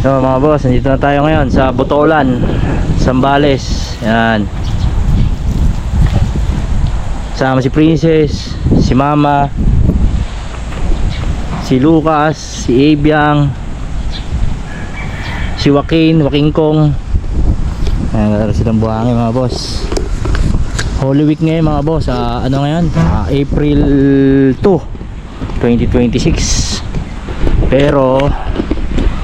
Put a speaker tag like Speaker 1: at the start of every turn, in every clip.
Speaker 1: So mga boss, nandito na tayo ngayon sa Botolan, Zambales. Yan. Sama si Princess, si Mama, si Lucas, si Abiang, si Joaquin Kong. Ayan, naroon silang buhangin mga boss. Holy Week ngayon mga boss. Ano ngayon? April 2, 2026. Pero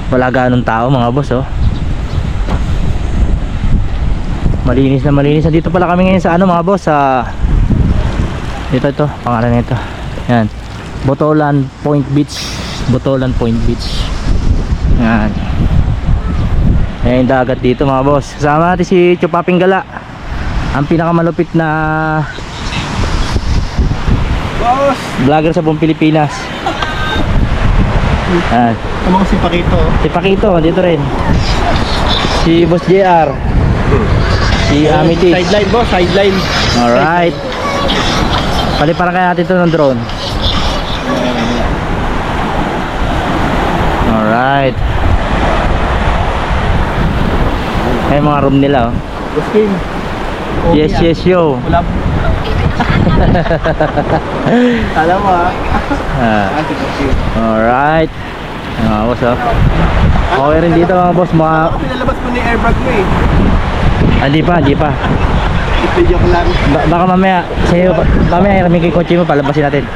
Speaker 1: wala ganong tao mga boss, oh. Malinis na malinis. Dito pala kami ngayon sa ano mga boss, sa ito pangalan nito. Yan. Botolan Point Beach. Botolan Point Beach. Yan. Ayan yung dagat dito mga boss. Kasama natin si Chupaping Gala, ang pinakamalupit na
Speaker 2: Boss!
Speaker 1: vlogger sa buong Pilipinas. Yan.
Speaker 2: Ano si Pakito?
Speaker 1: Si Pakito, dito rin. Si Boss JR. Si Amity.
Speaker 2: Sideline boss, sideline.
Speaker 1: Alright. Paliparan kaya natin ito ng drone. Alright. Ay mga room nila, oh.
Speaker 2: Boss Kim.
Speaker 1: Yes, yes, yo.
Speaker 2: Wala. Alam mo
Speaker 1: Alright. Mga boss, oh. Okay rin dito mga boss.
Speaker 2: Pinalabas mo ni airbag mo eh.
Speaker 1: Hindi pa.
Speaker 2: Video ko lang.
Speaker 1: Baka mamaya sa'yo, mamaya hiramin kay kotse mo, palabasin natin.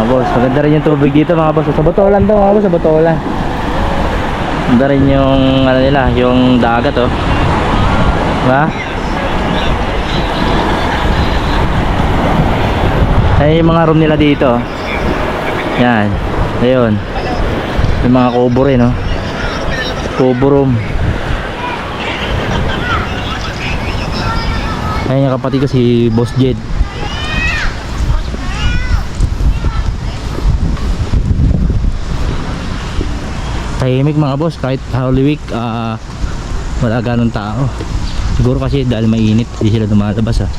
Speaker 1: Boss, maganda rin yung tubig dito mga boss. Sa Botolan to mga boss, sa Botolan. Maganda rin yung ano nila, yung dagat, oh. Diba? Ay yung mga room nila dito. Yan. Ayun. Yung mga kubo rin, oh. Kubo room. Ayun yung kapatid ko si Boss Jed. Tahimik mga boss, kahit Holy Week wala ganong tao. Siguro kasi dahil mainit, hindi sila dumalabas, ah.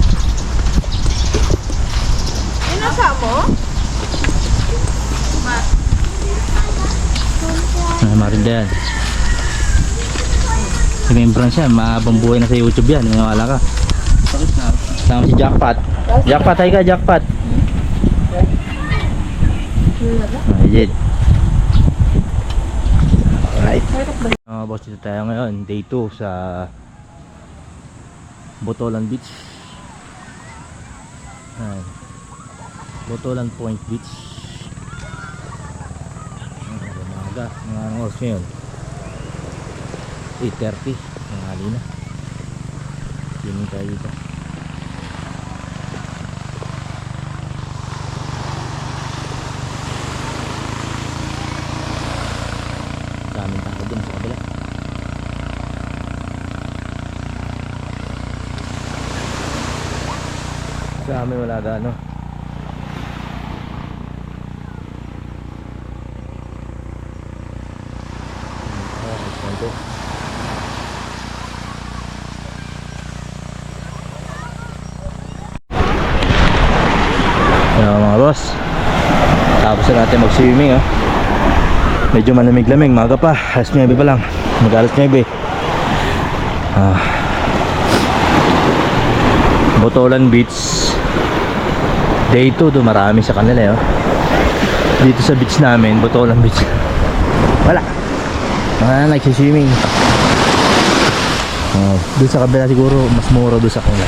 Speaker 3: Inasa mo?
Speaker 1: Marinda yan. Si Membran siya, mahabang buhay na sa YouTube yan, maniwala ka. Sama si Jackpot. Jackpot, hay ka Jackpot. Jed. Alright. Boss, dito tayo ngayon, day 2 sa Botolan Beach. Ayan. Botolan Point Beach. Umaga, mga oras ngayon 8:30, nangali na. Yun tayo dito. Daming tao dun sa kabila. Sa amin wala gano. Mga boss, tapos na natin mag swimming, oh. Medyo malamig-lamig, maga pa, alas 9 pa lang, mag-alas 9. Botolan Beach day 2, do marami sa kanila, oh. Dito sa beach namin, Botolan Beach, wala nagsiswimming. Doon sa kabila siguro mas mura doon sa kanila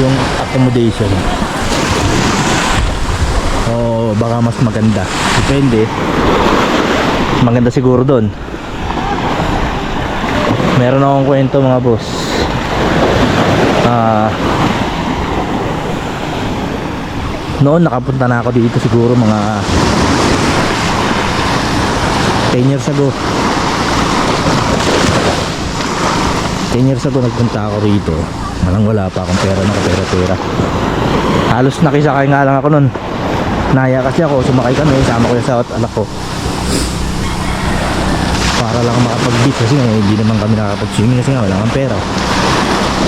Speaker 1: yung accommodation. Baka mas maganda, depende. Maganda siguro doon. Meron akong kwento mga boss. Noon nakapunta na ako dito siguro mga 10 years ago. 10 years ago nagpunta ako rito. Wala pa akong pera, nakapera-pera. Halos nakisakay nga lang ako noon. Naya kasi ako, sumakay kami, sama ko sa anak ko para lang makapag-beach kasi hindi naman kami nakapag-swimming kasi nga wala kang pera.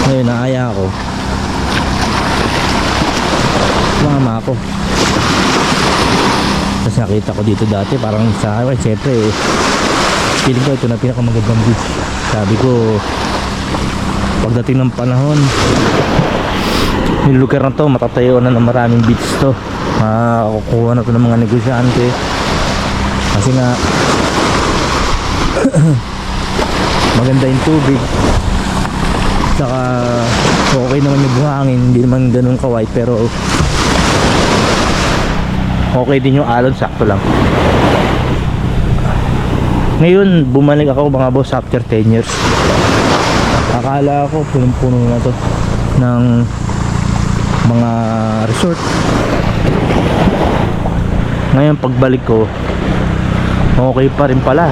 Speaker 1: Ngayon naaya ako, sumama ako. Tapos nakita ko dito dati parang sa akin, siyempre feeling ko ito na pinakamagandang beach. Sabi ko pagdating ng panahon yung lugar na to matatayo na ng maraming beach to. Kukuha na to ng mga negosyante kasi nga maganda yung tubig, saka okay naman yung buhangin, hindi naman ganun ka-white, pero okay din yung alon, sakto lang. Ngayon bumalik ako mga boss after 10 years. Akala ko punong-puno na to ng mga resort. Ngayon pagbalik ko, okay pa rin pala,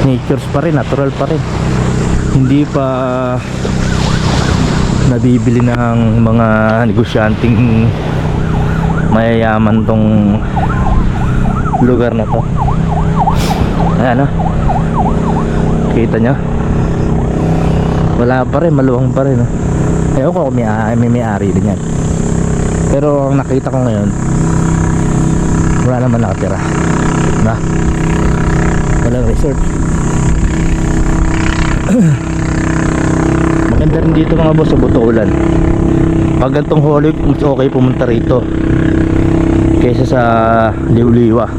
Speaker 1: natures pa rin, natural pa rin, hindi pa nabibili ng mga negosyanteng mayayaman tong lugar na to. Ayan, kita nyo, wala pa rin, maluwang pa rin. Ewan ko kung may-ari din yan, pero ang nakita ko ngayon wala naman nakatira na, walang resort. Maganda rin dito mga boss sa Botolan. Pag gantong Holy Week, mas okay pumunta rito kaysa sa Liwliwa,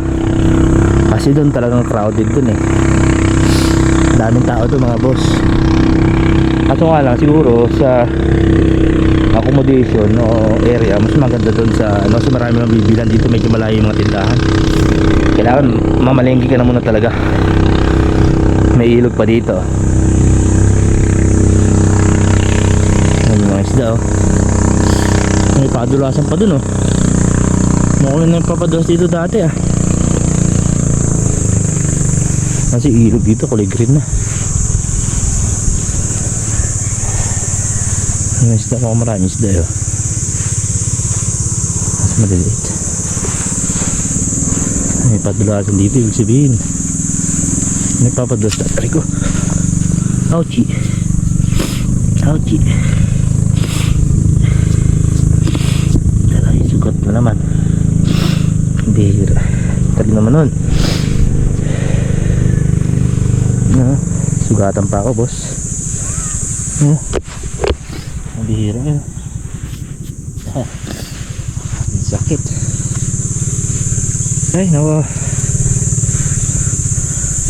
Speaker 1: kasi doon talagang crowded dun eh, daming tao doon mga boss. Kaso nga lang siguro sa accommodation o area mas maganda doon sa sa marami mga bibilan. Dito medyo malayo yung mga tindahan, kailangan mamalengke ka na muna talaga. May ilog pa dito, yung mga isda may padulasan pa dun mukhang na yung papadulas dito dati kasi ilog dito kulay green na. Yung isda, mukhang maraming isda mas maliliit. May padulasan dito, ibig sabihin may papadulas na. Aray ko, ouchie, ouchie. Ay, sugat na naman, bihira. Tali naman nun. Sugatan pa ako boss. Bihira yun. Sakit. Ay nawa,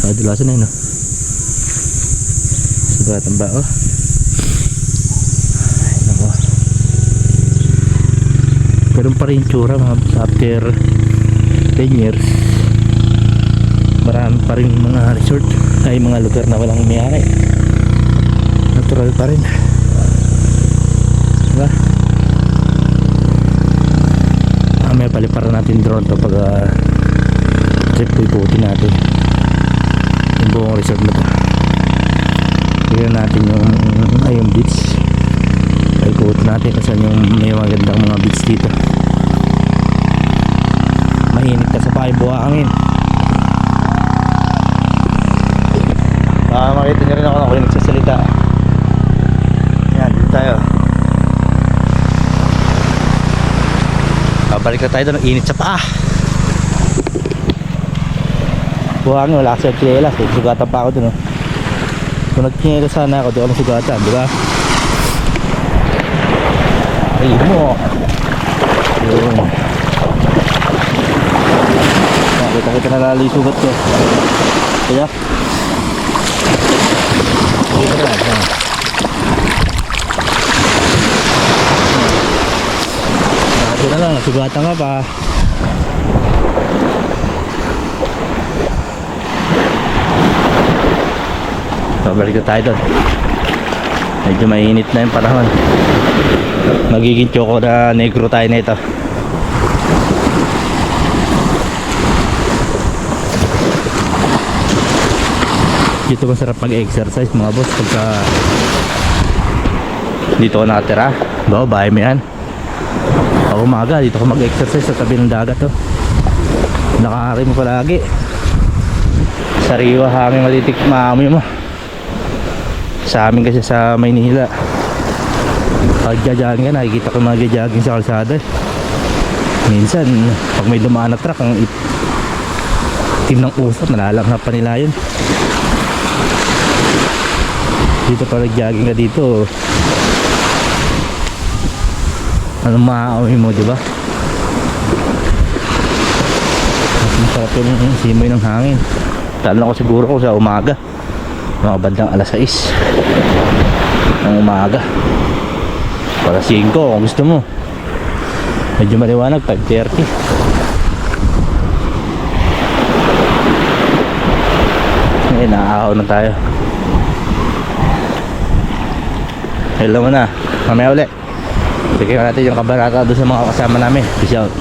Speaker 1: kadulasan na yun sugatan ba ay nawa. Ganun pa rin tsura mga after 10 years. Marami pa rin mga resort ay mga lugar na walang may-ari, natural pa rin, diba? May paliparan natin drone to pag trip ko, ikutin natin yung buong resort na to. Tignan natin yung beach, ikutin natin kasi yung may magandang mga beach dito. Mainit ka sa bahay, buhangin. Makita nyo rin ako yung nagsasalita. Yan, dito tayo. Babalik na tayo doon, init sa paa. Buhangin, wala kasi ang chinelas eh. Sugatan pa ako doon Kung nagchinelas sana ako, doon ako sugatan, di ba? Ayun mo. Ayun. Kita na lalo yung sugat ko. Kaya ito na lang, nasugatan nga pa. Babalik na tayo doon. Medyo mainit na yung panahon. Magiging choco na negro tayo na ito. Dito masarap mag-exercise mga boss pagka dito ko nakatira. Bahay mo yan. Pag umaga dito ko mag-exercise sa tabi ng dagat nakakari mo palagi, sariwa hangin, matitik maamoy mo. Sa amin kasi sa Maynila pag jajagin ka, nakikita ko mga jajagin sa kalsada. Minsan pag may dumaan na truck ang itim ng usap, nalalanghap pa nila yun. Dito pa nag-jogging ka dito, anong maaamoy mo, di ba? Mas masarap yung simoy ng hangin. Tala ko siguro ko sa umaga, mga bandang alas 6 ng umaga para 5 kung gusto mo. Medyo maliwanag, 5:30. Ngayon, naaahaw na tayo. Hello mo na, mamaya ulit. Sige natin yung kabarata doon sa mga kasama namin. Peace out.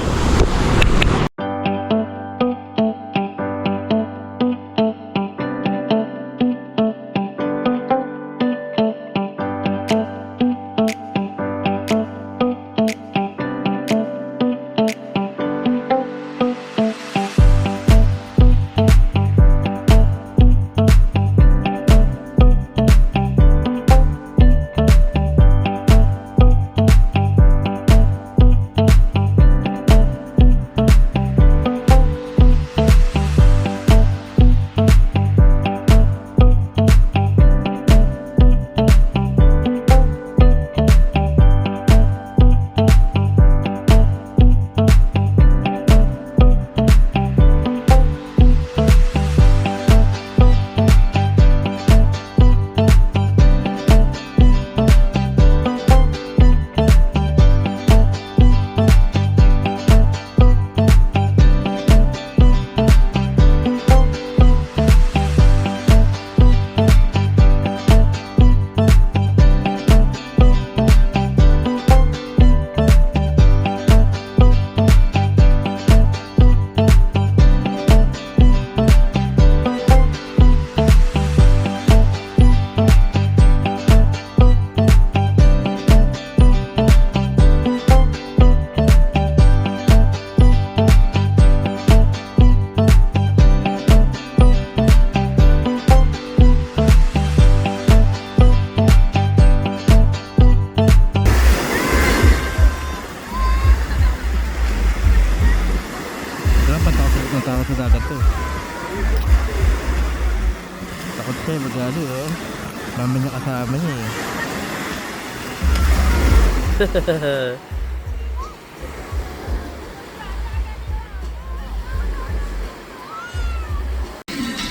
Speaker 1: Natakot sa dagat to. Takot siya, magano oh. Mami niya kasama niya eh.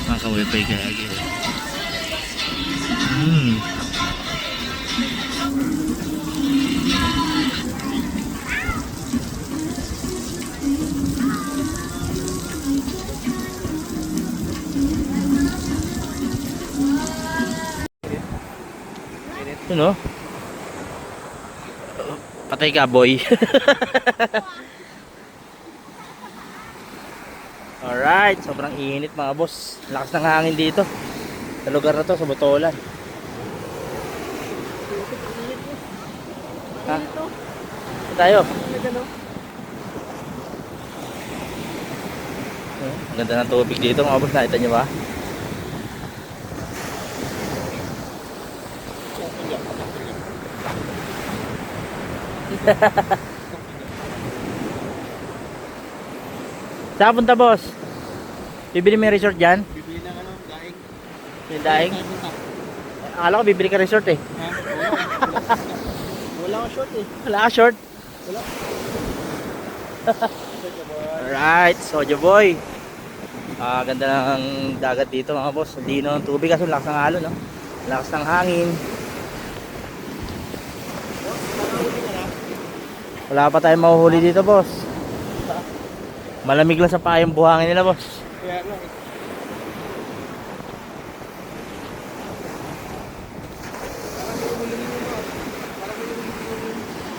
Speaker 1: Maka-wifi kaya agad. Yun o. Patay ka boy. Alright, sobrang init mga boss. Lakas ng hangin dito sa lugar na to, sa Botolan. Ha? Saan tayo? Ang ganda ng tubig dito mga boss, nakita nyo ba? Saan punta boss? Bibili mo yung resort dyan?
Speaker 2: Bibili ng ano, daing.
Speaker 1: Yung daing? Akala ko bibili ka resort eh.
Speaker 2: Ha? Wala akong short eh.
Speaker 1: Wala ka short?
Speaker 2: Wala.
Speaker 1: Alright, Sojo boy. Ganda ng dagat dito mga boss. Lino ng tubig kasi lakas ng alon, no? Lakas ng hangin. Wala pa tayong mahuhuli dito boss. Malamig lang sa paa yung buhangin nila boss.
Speaker 2: Kaya nga eh.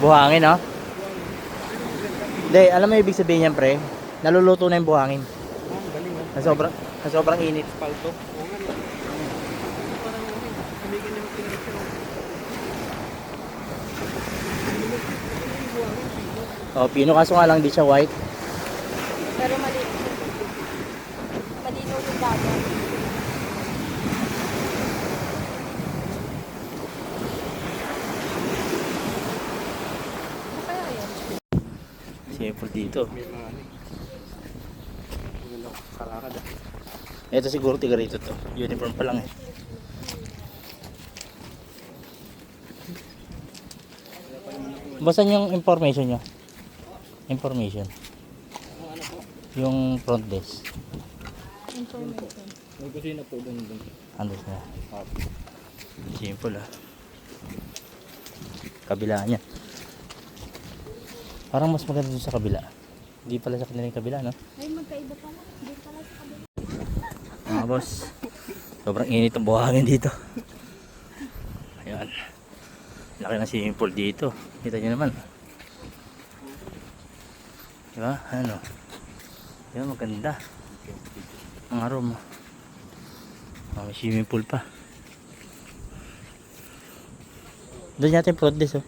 Speaker 1: Buhangin no? Hindi, alam mo ibig sabihin yan pre? Naluluto na yung buhangin.
Speaker 2: Galing ah.
Speaker 1: Na sobrang init.
Speaker 2: Palto. Oo nga. Parang amigan niya magpinagpino.
Speaker 1: Oh, pino kaso nga lang di siya white.
Speaker 3: Pero malinaw yung dagat. Ano kaya yan?
Speaker 1: Siyempre dito.
Speaker 2: May mga ano eh. Karakad ah.
Speaker 1: Ito siguro tiga rito to. Uniform pa lang eh. Basta yung information nyo. Information. Yung front desk.
Speaker 3: Information.
Speaker 2: May kusina po doon.
Speaker 1: Ando na. Simple ah. Kabila niya. Parang mas maganda dun sa kabila. Hindi pala sa kanila yung kabila, no?
Speaker 3: Ay, magkaiba pala. Hindi pala sa kabila.
Speaker 1: Mga boss, sobrang init ang buhangin dito. Ayan. Laki ng swimming pool dito. Kita nyo naman. Diba? Ano? Diba maganda. Ang room. May swimming pool pa. Doon natin front desk oh.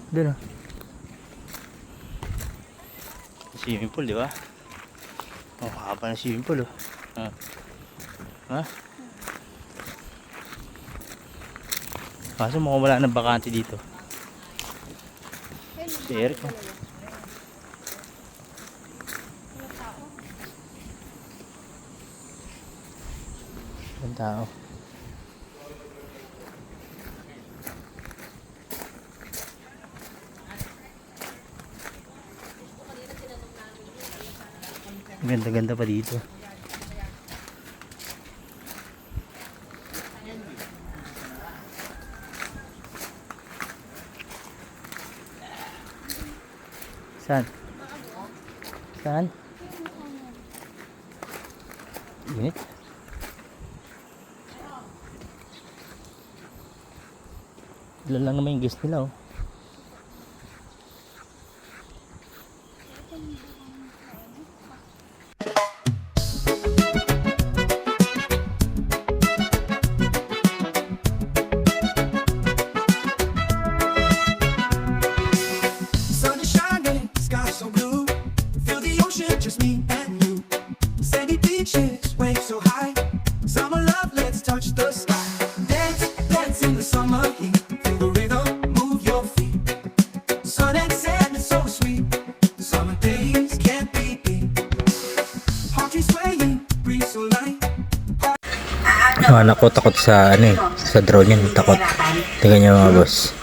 Speaker 1: Doon oh. Swimming pool, di ba? Oh, haba ng swimming pool oh. Ha? Kaso mukhang wala ng bakante dito. Si Eric oh. Ang tao. Ganda-ganda pa dito. Saan? Saan? Init? Ilan lang naman yung guest nila oh.
Speaker 4: Sun is shining, sky so blue. Feel the ocean, just me and you. Sandy beaches, waves so high. Summer love, let's touch the sky. Dance, dance in the summer heat. Feel the rhythm, move your feet. Sun and sand is so sweet. Summer days can't be beat. Palm trees swaying, breeze so light.
Speaker 1: Yung anak ko takot sa ano eh, sa drone yan, takot. Tingnan niyo mga boss.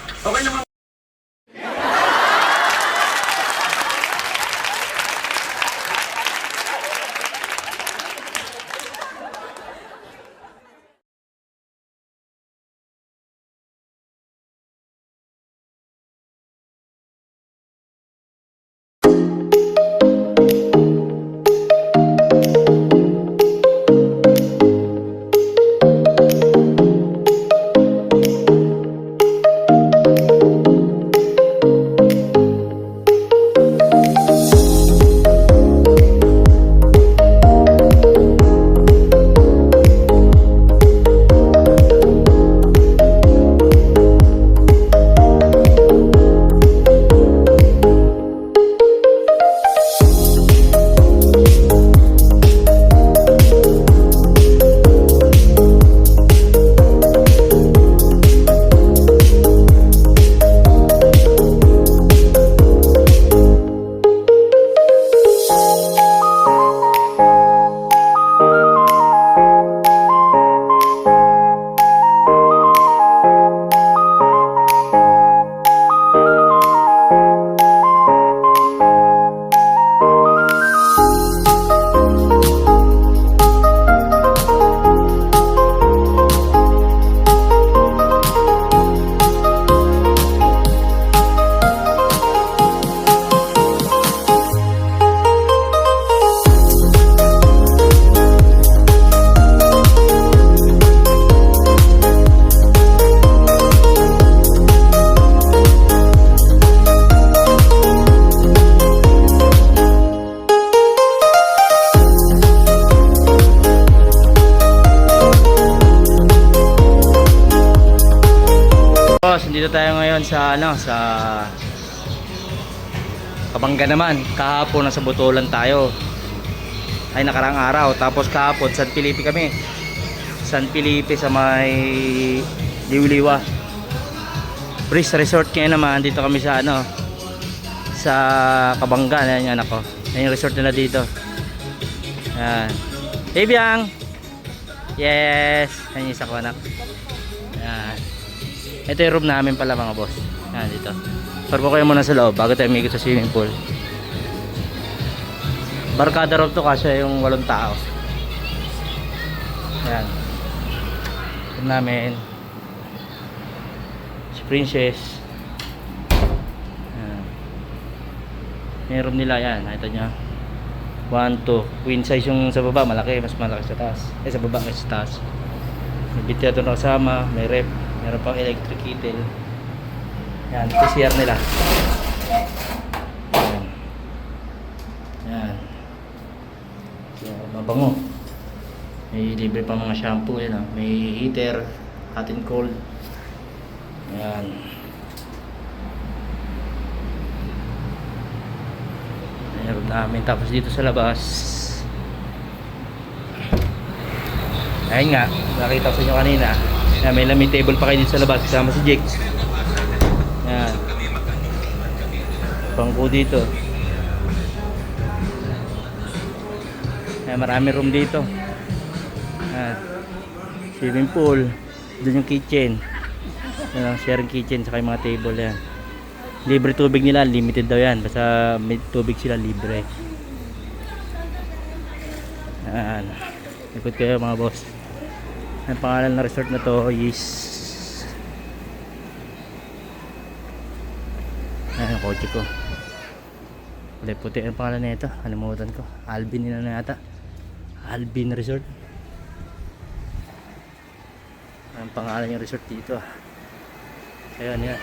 Speaker 1: Boss, dito tayo ngayon sa ano, sa Kabangga naman. Kahapon nasa Botolan tayo. Ay nakarang araw. Tapos kahapon San Felipe kami. San Felipe sa may Liwliwa. Breeze Resort kaya naman dito kami sa ano, sa Kabangga. Ayan yung anak ko. Ayan yung resort nila dito. Ayan. Hey Biang! Yes! Yan yung isa ko anak. Yan. Ito yung room namin pala mga boss. Yan dito. Parko kayo muna sa loob bago tayo umikot sa swimming pool. Barkada room to kasi yung 8 tao. Yan. Room namin. Si Princess. Yan. Yung room nila yan. Nakita nyo. 1, 2. Queen size yung sa baba. Malaki. Mas malaki sa taas. Sa baba kasi sa taas. May bitya doon kasama. May rep. Meron pang electric kettle. Yan. Ito CR nila. Yan. Yan. So, mabango. May libre pa mga shampoo. Yan, ah. May heater. Hot and cold. Yan. Meron namin. Tapos dito sa labas. Ayun nga. Nakita ko sa inyo kanina. Yan, may lamig table pa kayo dito sa labas. Kasama si Jake. Yan. Bangko dito. Yan, marami room dito. Yan. Swimming pool. Doon yung kitchen. Yan, sharing kitchen sa mga table yan. Libre tubig nila, limited daw yan. Basta may tubig sila libre. Yan. Ikot kayo mga boss. Ang pangalan ng resort na to is ayan yung kotse ko. Kulay puti ang pangalan na ito. Alimutan ko. Alvin nila na yata. Alvin Resort. Ang pangalan yung resort dito. Ayan yan.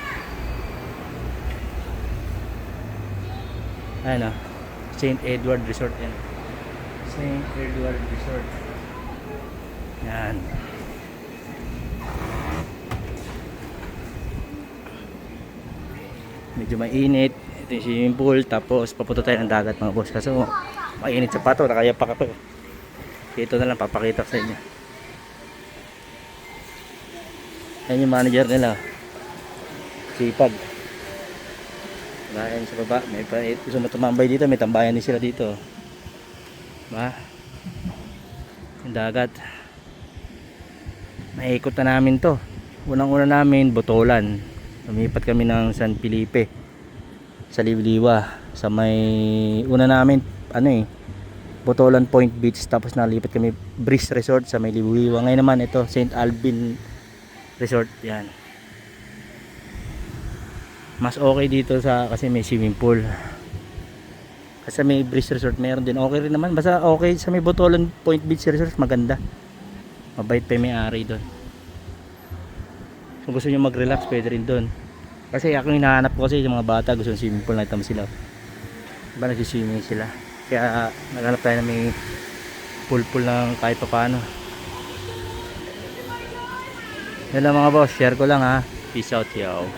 Speaker 1: Ayan o. St. Edward Resort yan. St. Edward Resort. Yan. Medyo mainit. Ito yung swimming pool. Tapos papunta tayo ng dagat mga boss. Kasi mainit sa pato. Nakayapak ako. Ito na lang papakita ko sa inyo. Yan yung manager nila. Sipag. Ayan sa baba. May gusto mo tumambay dito. May tambayan din sila dito. Ba? Yung dagat. Naikot na namin to. Unang-una namin Botolan. Lumipat kami ng San Felipe sa Liwliwa. Sa may una namin Botolan Point Beach. Tapos nalipat kami Breeze Resort sa may Liwliwa. Ngayon naman ito St. Alvin Resort. Yan. Mas okay dito kasi may swimming pool. Kasi may Breeze Resort meron din. Okay rin naman. Basta okay sa may Botolan Point Beach Resort. Maganda. Mabait pa yung may-ari doon. Kung gusto nyo mag-relax, pwede rin doon. Kasi ako hinahanap ko kasi yung mga bata gusto ng swimming pool, nakita mo sila. Diba nagsiswimming sila? Kaya naghanap tayo na may pool lang kahit pa paano. Yan lang mga boss, share ko lang ha. Peace out yo.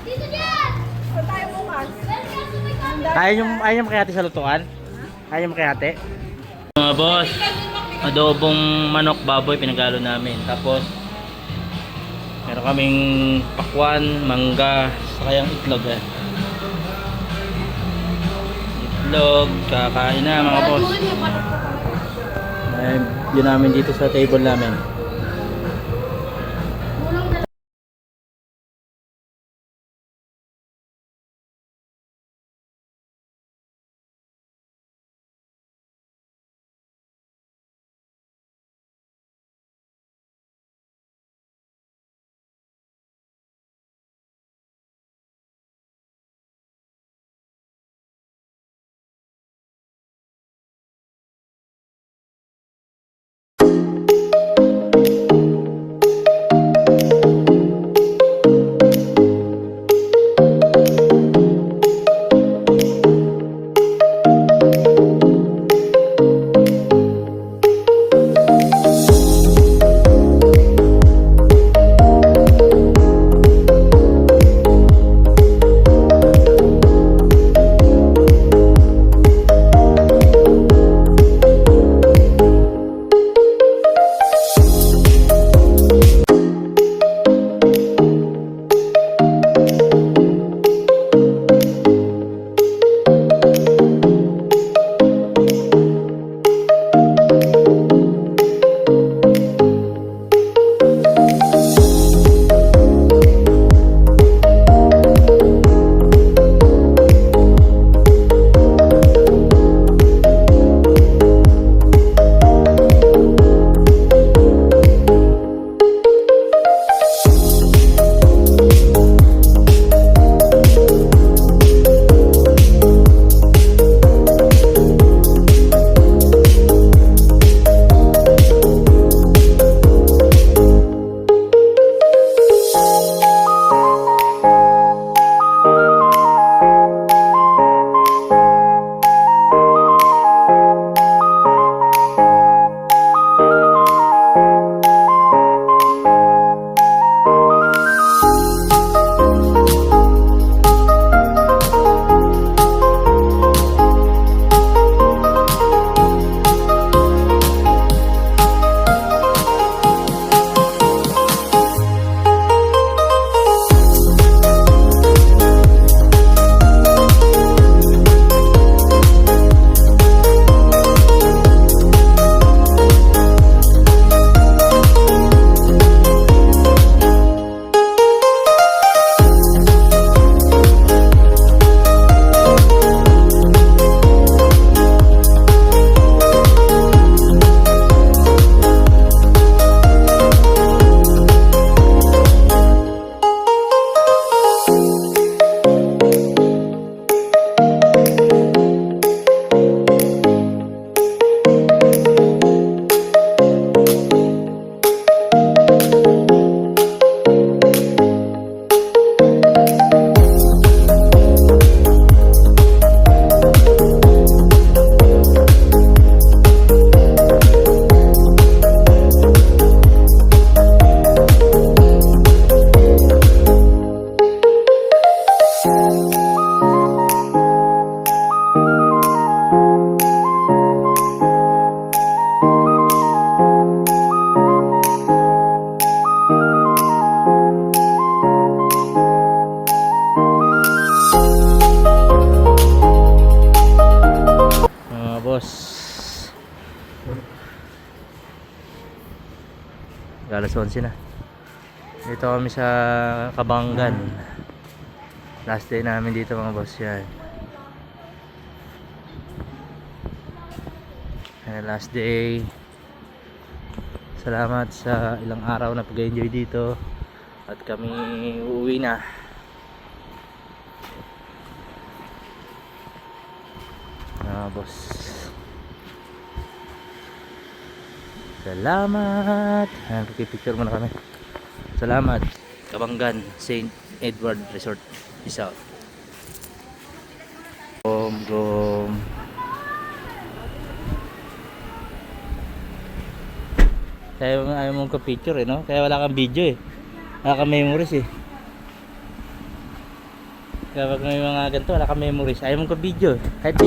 Speaker 3: Dito dyan! Saan tayo bukas?
Speaker 1: Ayaw mo kay ate sa lutuan? Ayaw mo kay ate? Mga boss, adobong manok baboy pinagalo namin. Tapos meron kaming pakwan, mangga, saka yung itlog Itlog, kakain na mga boss. Yun namin dito sa table namin. Alas 11 na. Dito kami sa Kabanggan. Last day namin dito mga boss. Yan. And last day. Salamat sa ilang araw na pag-enjoy dito. At kami uuwi na. Boss. Salamat. Ayan, picture muna kami. Salamat. Kabanggan, St. Edward Resort. Peace out. Gom. Ayaw mong ka-picture eh, no? Kaya wala kang video eh. Wala kang memories eh. Kaya pag may mga ganito, wala kang memories. Ayaw mong ka-video eh. Kahit